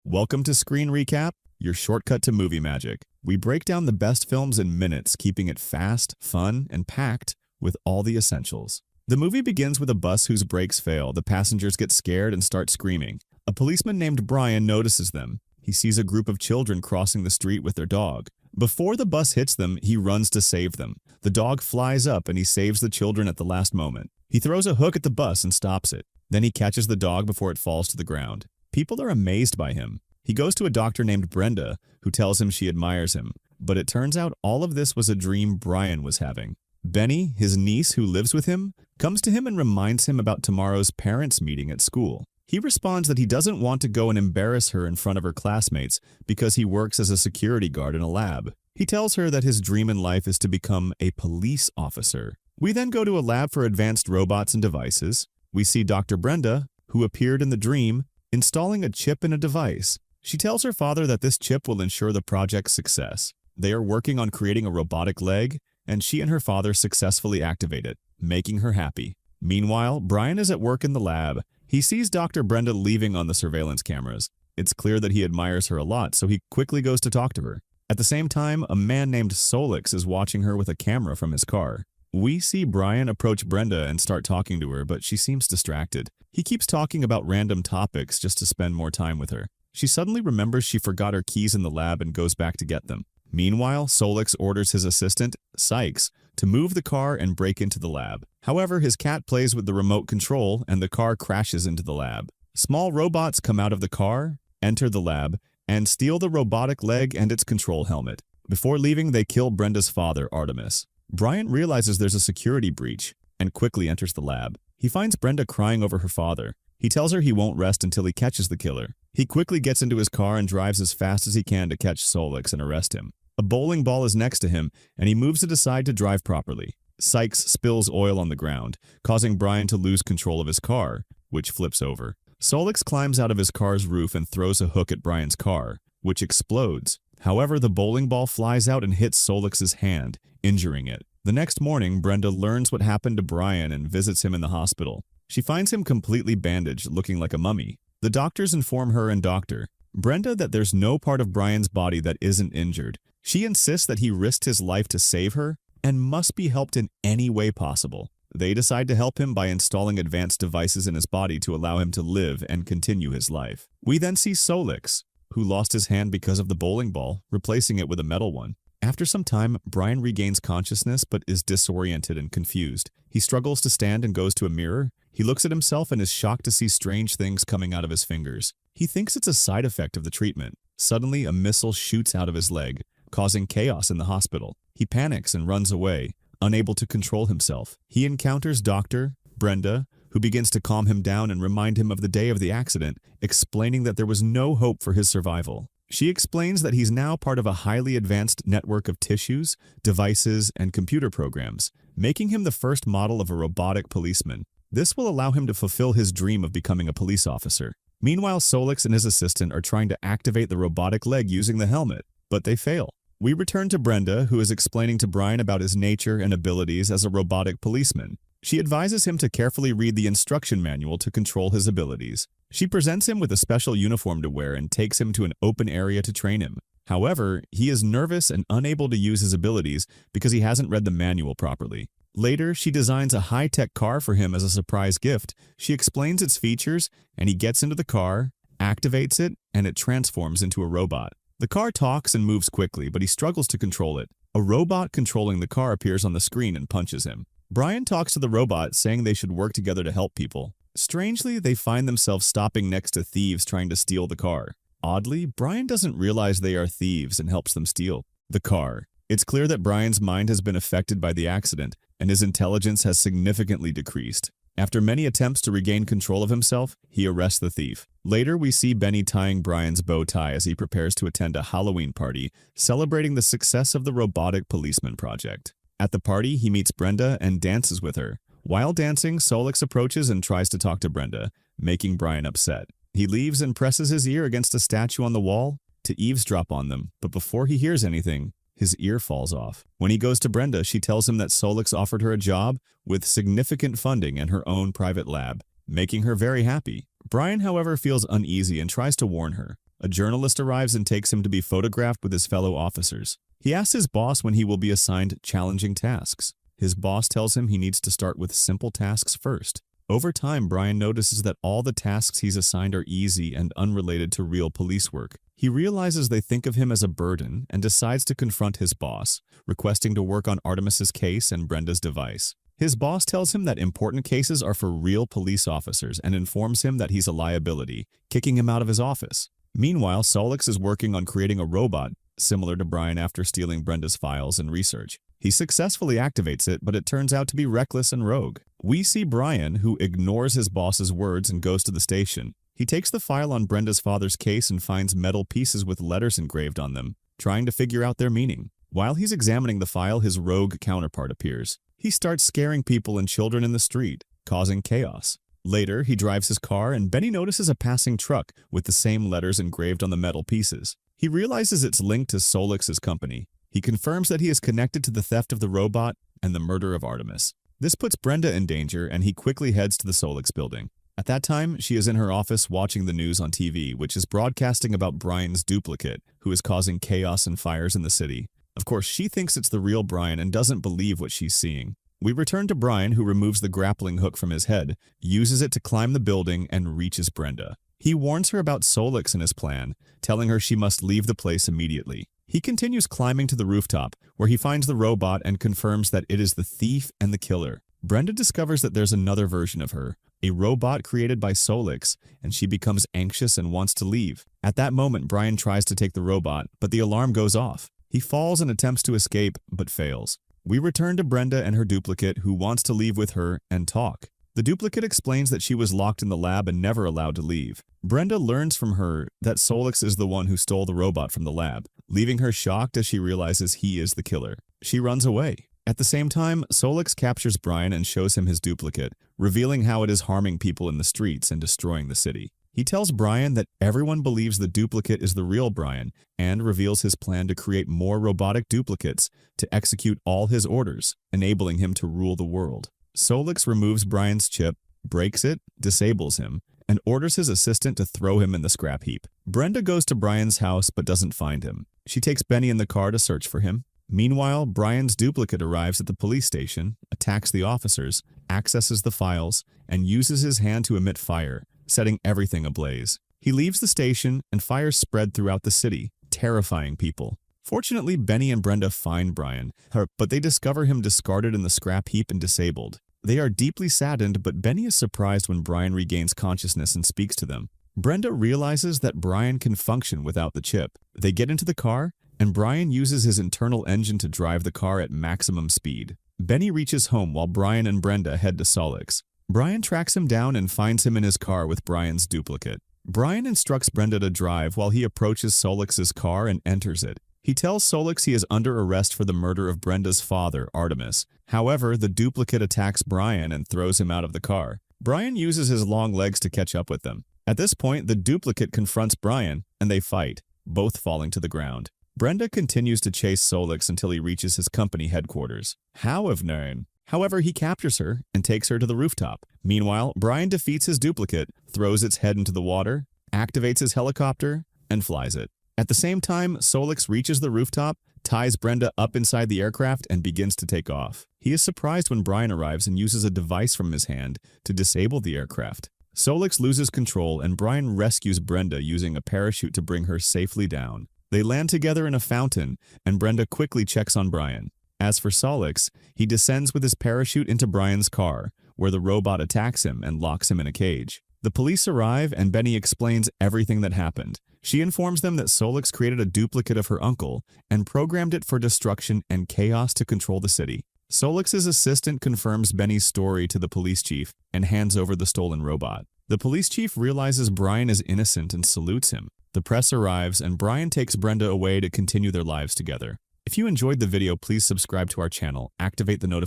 Welcome to Screen Recap, your shortcut to movie magic. We break down the best films in minutes, keeping it fast, fun, and packed with all the essentials. The movie begins with a bus whose brakes fail. The passengers get scared and start screaming. A policeman named Brian notices them. He sees a group of children crossing the street with their dog. Before the bus hits them, he runs to save them. The dog flies up and he saves the children at the last moment. He throws a hook at the bus and stops it. Then he catches the dog before it falls to the ground. People are amazed by him. He goes to a doctor named Brenda, who tells him she admires him. But it turns out all of this was a dream Brian was having. Benny, his niece who lives with him, comes to him and reminds him about tomorrow's parents' meeting at school. He responds that he doesn't want to go and embarrass her in front of her classmates because he works as a security guard in a lab. He tells her that his dream in life is to become a police officer. We then go to a lab for advanced robots and devices. We see Dr. Brenda, who appeared in the dream, installing a chip in a device. She tells her father that this chip will ensure the project's success. They are working on creating a robotic leg, and she and her father successfully activate it, making her happy. Meanwhile, Brian is at work in the lab. He sees Dr. Brenda leaving on the surveillance cameras. It's clear that he admires her a lot, so he quickly goes to talk to her. At the same time, a man named Solix is watching her with a camera from his car. We see Brian approach Brenda and start talking to her, but she seems distracted. He keeps talking about random topics just to spend more time with her. She suddenly remembers she forgot her keys in the lab and goes back to get them. Meanwhile, Solix orders his assistant, Sykes, to move the car and break into the lab. However, his cat plays with the remote control and the car crashes into the lab. Small robots come out of the car, enter the lab, and steal the robotic leg and its control helmet. Before leaving, they kill Brenda's father, Artemis. Brian realizes there's a security breach and quickly enters the lab. He finds Brenda crying over her father. He tells her he won't rest until he catches the killer. He quickly gets into his car and drives as fast as he can to catch Solix and arrest him. A bowling ball is next to him, and he moves it aside to drive properly. Sykes spills oil on the ground, causing Brian to lose control of his car, which flips over. Solix climbs out of his car's roof and throws a hook at Brian's car, which explodes. However, the bowling ball flies out and hits Solix's hand, injuring it. The next morning, Brenda learns what happened to Brian and visits him in the hospital. She finds him completely bandaged, looking like a mummy. The doctors inform her and Dr. Brenda that there's no part of Brian's body that isn't injured. She insists that he risked his life to save her and must be helped in any way possible. They decide to help him by installing advanced devices in his body to allow him to live and continue his life. We then see Solix, who lost his hand because of the bowling ball, replacing it with a metal one. After some time, Brian regains consciousness but is disoriented and confused. He struggles to stand and goes to a mirror. He looks at himself and is shocked to see strange things coming out of his fingers. He thinks it's a side effect of the treatment. Suddenly, a missile shoots out of his leg, causing chaos in the hospital. He panics and runs away, unable to control himself. He encounters Dr. Brenda, who begins to calm him down and remind him of the day of the accident, explaining that there was no hope for his survival. She explains that he's now part of a highly advanced network of tissues, devices, and computer programs, making him the first model of a robotic policeman. This will allow him to fulfill his dream of becoming a police officer. Meanwhile, Solix and his assistant are trying to activate the robotic leg using the helmet, but they fail. We return to Brenda, who is explaining to Brian about his nature and abilities as a robotic policeman. She advises him to carefully read the instruction manual to control his abilities. She presents him with a special uniform to wear and takes him to an open area to train him. However, he is nervous and unable to use his abilities because he hasn't read the manual properly. Later, she designs a high-tech car for him as a surprise gift. She explains its features, and he gets into the car, activates it, and it transforms into a robot. The car talks and moves quickly, but he struggles to control it. A robot controlling the car appears on the screen and punches him. Brian talks to the robot, saying they should work together to help people. Strangely, they find themselves stopping next to thieves trying to steal the car. Oddly, Brian doesn't realize they are thieves and helps them steal the car. It's clear that Brian's mind has been affected by the accident, and his intelligence has significantly decreased. After many attempts to regain control of himself, he arrests the thief. Later, we see Benny tying Brian's bow tie as he prepares to attend a Halloween party, celebrating the success of the robotic policeman project. At the party, he meets Brenda and dances with her. While dancing, Solix approaches and tries to talk to Brenda, making Brian upset. He leaves and presses his ear against a statue on the wall to eavesdrop on them, but before he hears anything, his ear falls off. When he goes to Brenda, she tells him that Solix offered her a job with significant funding and her own private lab, making her very happy. Brian, however, feels uneasy and tries to warn her. A journalist arrives and takes him to be photographed with his fellow officers. He asks his boss when he will be assigned challenging tasks. His boss tells him he needs to start with simple tasks first. Over time, Brian notices that all the tasks he's assigned are easy and unrelated to real police work. He realizes they think of him as a burden and decides to confront his boss, requesting to work on Artemis's case and Brenda's device. His boss tells him that important cases are for real police officers and informs him that he's a liability, kicking him out of his office. Meanwhile, Solix is working on creating a robot similar to Brian after stealing Brenda's files and research. He successfully activates it, but it turns out to be reckless and rogue. We see Brian, who ignores his boss's words and goes to the station. He takes the file on Brenda's father's case and finds metal pieces with letters engraved on them, trying to figure out their meaning. While he's examining the file, his rogue counterpart appears. He starts scaring people and children in the street, causing chaos. Later, he drives his car and Benny notices a passing truck with the same letters engraved on the metal pieces. He realizes it's linked to Solix's company. He confirms that he is connected to the theft of the robot and the murder of Artemis. This puts Brenda in danger and he quickly heads to the Solix building. At that time, she is in her office watching the news on TV, which is broadcasting about Brian's duplicate, who is causing chaos and fires in the city. Of course, she thinks it's the real Brian and doesn't believe what she's seeing. We return to Brian, who removes the grappling hook from his head, uses it to climb the building, and reaches Brenda. He warns her about Solix and his plan, telling her she must leave the place immediately. He continues climbing to the rooftop, where he finds the robot and confirms that it is the thief and the killer. Brenda discovers that there's another version of her, a robot created by Solix, and she becomes anxious and wants to leave. At that moment, Brian tries to take the robot, but the alarm goes off. He falls and attempts to escape, but fails. We return to Brenda and her duplicate, who wants to leave with her and talk. The duplicate explains that she was locked in the lab and never allowed to leave. Brenda learns from her that Solix is the one who stole the robot from the lab, leaving her shocked as she realizes he is the killer. She runs away. At the same time, Solix captures Brian and shows him his duplicate, revealing how it is harming people in the streets and destroying the city. He tells Brian that everyone believes the duplicate is the real Brian and reveals his plan to create more robotic duplicates to execute all his orders, enabling him to rule the world. Solix removes Brian's chip, breaks it, disables him, and orders his assistant to throw him in the scrap heap. Brenda goes to Brian's house but doesn't find him. She takes Benny in the car to search for him. Meanwhile, Brian's duplicate arrives at the police station, attacks the officers, accesses the files, and uses his hand to emit fire, setting everything ablaze. He leaves the station and fires spread throughout the city, terrifying people. Fortunately, Benny and Brenda find Brian, but they discover him discarded in the scrap heap and disabled. They are deeply saddened, but Benny is surprised when Brian regains consciousness and speaks to them. Brenda realizes that Brian can function without the chip. They get into the car, and Brian uses his internal engine to drive the car at maximum speed. Benny reaches home while Brian and Brenda head to Solix. Brian tracks him down and finds him in his car with Brian's duplicate. Brian instructs Brenda to drive while he approaches Solix's car and enters it. He tells Solix he is under arrest for the murder of Brenda's father, Artemis. However, the duplicate attacks Brian and throws him out of the car. Brian uses his long legs to catch up with them. At this point, the duplicate confronts Brian, and they fight, both falling to the ground. Brenda continues to chase Solix until he reaches his company headquarters. How have known? However, he captures her and takes her to the rooftop. Meanwhile, Brian defeats his duplicate, throws its head into the water, activates his helicopter, and flies it. At the same time, Solix reaches the rooftop, ties Brenda up inside the aircraft, and begins to take off. He is surprised when Brian arrives and uses a device from his hand to disable the aircraft. Solix loses control and Brian rescues Brenda using a parachute to bring her safely down. They land together in a fountain, and Brenda quickly checks on Brian. As for Solix, he descends with his parachute into Brian's car, where the robot attacks him and locks him in a cage. The police arrive and Benny explains everything that happened. She informs them that Solix created a duplicate of her uncle and programmed it for destruction and chaos to control the city. Solix's assistant confirms Benny's story to the police chief and hands over the stolen robot. The police chief realizes Brian is innocent and salutes him. The press arrives and Brian takes Brenda away to continue their lives together. If you enjoyed the video, please subscribe to our channel, activate the notification